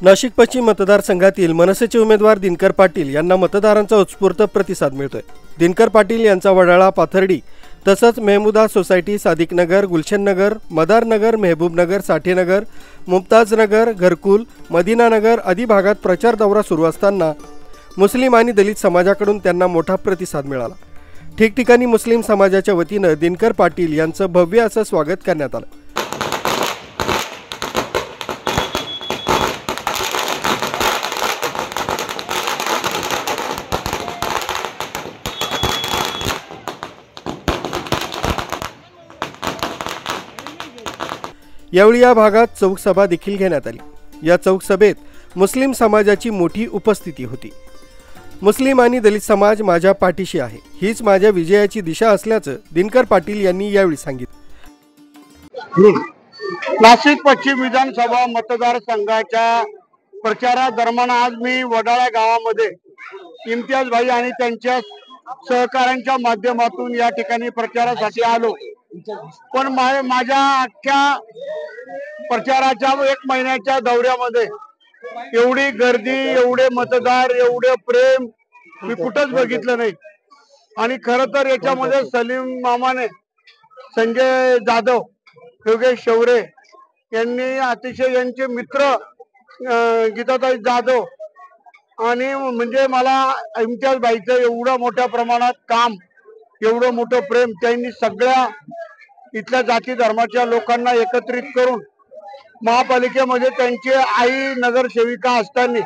नाशिक पश्चिम मतदारसंघातील मनसेचे उमेदवार दिनकर पाटील यांना मतदारांचा उत्स्फूर्त प्रतिसाद मिळतोय। दिनकर पाटील यांचा वडाळा, पाथर्डी तसंच मेहमुदा सोसायटी, सादिक नगर, गुलशन नगर, मदार नगर, मेहबूब नगर, साठे नगर, मुमताज नगर, घरकुल, मदिना नगर आदी भागात प्रचार दौरा सुरू असताना मुस्लिम आणि दलित समाजाकडून त्यांना मोठा प्रतिसाद मिळाला। ठिकठिकाणी मुस्लिम समाजाच्या वतीनं दिनकर पाटील यांचं भव्य असं स्वागत करण्यात आलं। यावेळी या भागात चौक सभा देखील घेण्यात आली। या चौक सभेत मुस्लिम समाजाची मोठी उपस्थिती होती। मुस्लिम आणि दलित समाज माझ्या पाठीशी आहे, हीच माझ्या विजयाची दिशा असल्याचं दिनकर पाटील यांनी यावेळी सांगितलं। नाशिक पश्चिम विधानसभा मतदारसंघाच्या प्रचारादरम्यान आज मी वडाळा गावामध्ये इम्तियाज भाई आणि त्यांच्या सहकाऱ्यांच्या माध्यमातून या ठिकाणी प्रचारासाठी आलो। पण माझ्या अख्ख्या प्रचाराच्या 1 महिन्याच्या दौऱ्यामध्ये एवढी गर्दी, एवढे मतदार, एवढे प्रेम मी कुठंच बघितलं नाही। आणि खरं तर याच्यामध्ये सलीम मामाने, संजय जाधव, योगेश शौरे यांनी, अतिशय यांचे मित्र गीताताई जाधव आणि म्हणजे मला इम्तियाज भाईचं एवढं मोठ्या प्रमाणात काम, एवढं मोठं प्रेम त्यांनी सगळ्या इथल्या जाती धर्माच्या लोकांना एकत्रित करून महापालिकेमध्ये त्यांची आई नगरसेविका असताना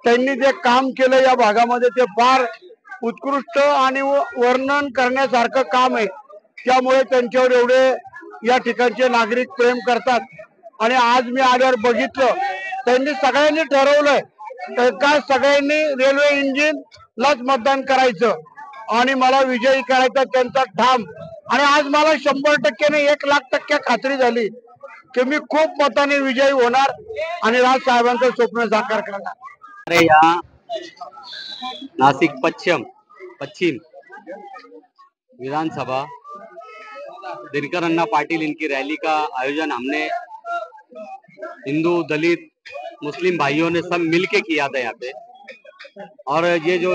त्यांनी जे काम केलं या भागामध्ये ते फार उत्कृष्ट आणि वर्णन करण्यासारखं काम आहे। त्यामुळे त्यांच्यावर एवढे या ठिकाणचे नागरिक प्रेम करतात। आणि आज मी आल्यावर बघितलं त्यांनी सगळ्यांनी ठरवलंय का सगळ्यांनी रेल्वे इंजिनलाच मतदान करायचं आणि मला विजयी करायचा त्यांचा ठाम। आणि आज मला 100% नाही 1,00,000% खात्री झाली की मी खूप मताने विजयी होणार आणि राज साहेबांचं स्वप्न साकार करणार। अरे यहाँ नासिक पश्चिम विधानसभा दिनकर अन्ना पाटिल इनकी रैली का आयोजन हमने हिंदू, दलित, मुस्लिम भाइयों ने सब मिलके किया था यहाँ पे। और ये जो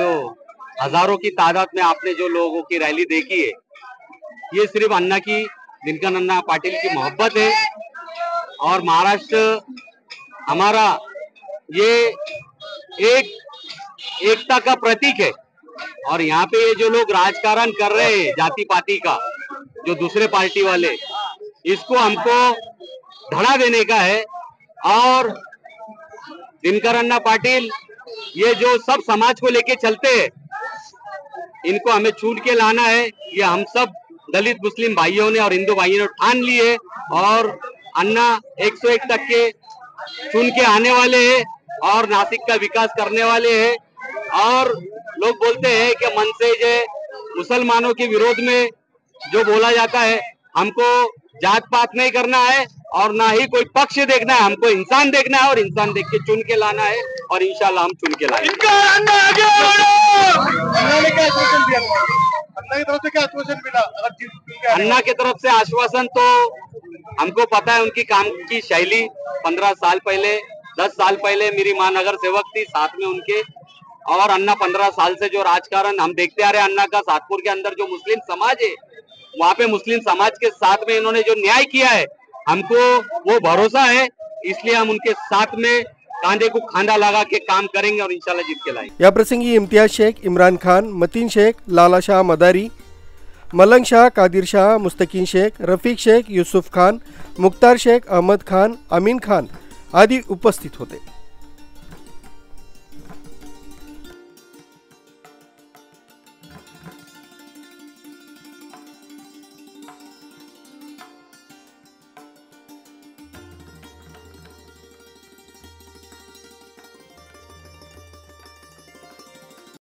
हजारों की तादाद में आपने जो लोगों की रैली देखी है, ये सिर्फ अन्ना की, दिनकर अन्ना पाटिल की मोहब्बत है। और महाराष्ट्र हमारा ये एकता का प्रतीक है। और यहाँ पे ये जो लोग राजकारण कर रहे हैं जाति पाति का, जो दूसरे पार्टी वाले, इसको हमको धड़ा देने का है। और दिनकर अन्ना पाटिल ये जो सब समाज को लेके चलते हैं, इनको हमें चुन के लाना है। ये हम सब दलित मुस्लिम भाइयों ने और हिंदू भाइयों ने ठान ली है। और अन्ना 101% चुन के आने वाले हैं और नासिक का विकास करने वाले हैं। और लोग बोलते हैं कि मन से जो मुसलमानों के विरोध में जो बोला जाता है, हमको जात पात नहीं करना है और ना ही कोई पक्ष देखना है, हमको इंसान देखना है और इंसान देख के चुन के लाना है। और इंशाल्लाह हम चुन के लाएंगे। अन्ना की तरफ से आश्वासन तो हमको पता है, उनकी काम की शैली 15 साल पहले, 10 साल पहले मेरी मां नगर सेवक थी साथ में उनके। और अन्ना 15 साल से जो राजकारण हम देखते आ रहे, अन्ना का सातपुर के अंदर जो मुस्लिम समाज है, वहाँ पे मुस्लिम समाज के साथ में इन्होंने जो न्याय किया है, हमको वो भरोसा है। इसलिए हम उनके साथ में कांधे को खांधा लगा के काम करेंगे और इंशाल्लाह जीत के लाएंगे। या प्रसंगी इम्तियाज शेख, इमरान खान, मतीन शेख, लाला शाह मदारी, मलंग शाह, कादिर शाह, मुस्तकीन शेख, रफीक शेख, यूसुफ खान, मुख्तार शेख, अहमद खान, अमीन खान आदि उपस्थित होते।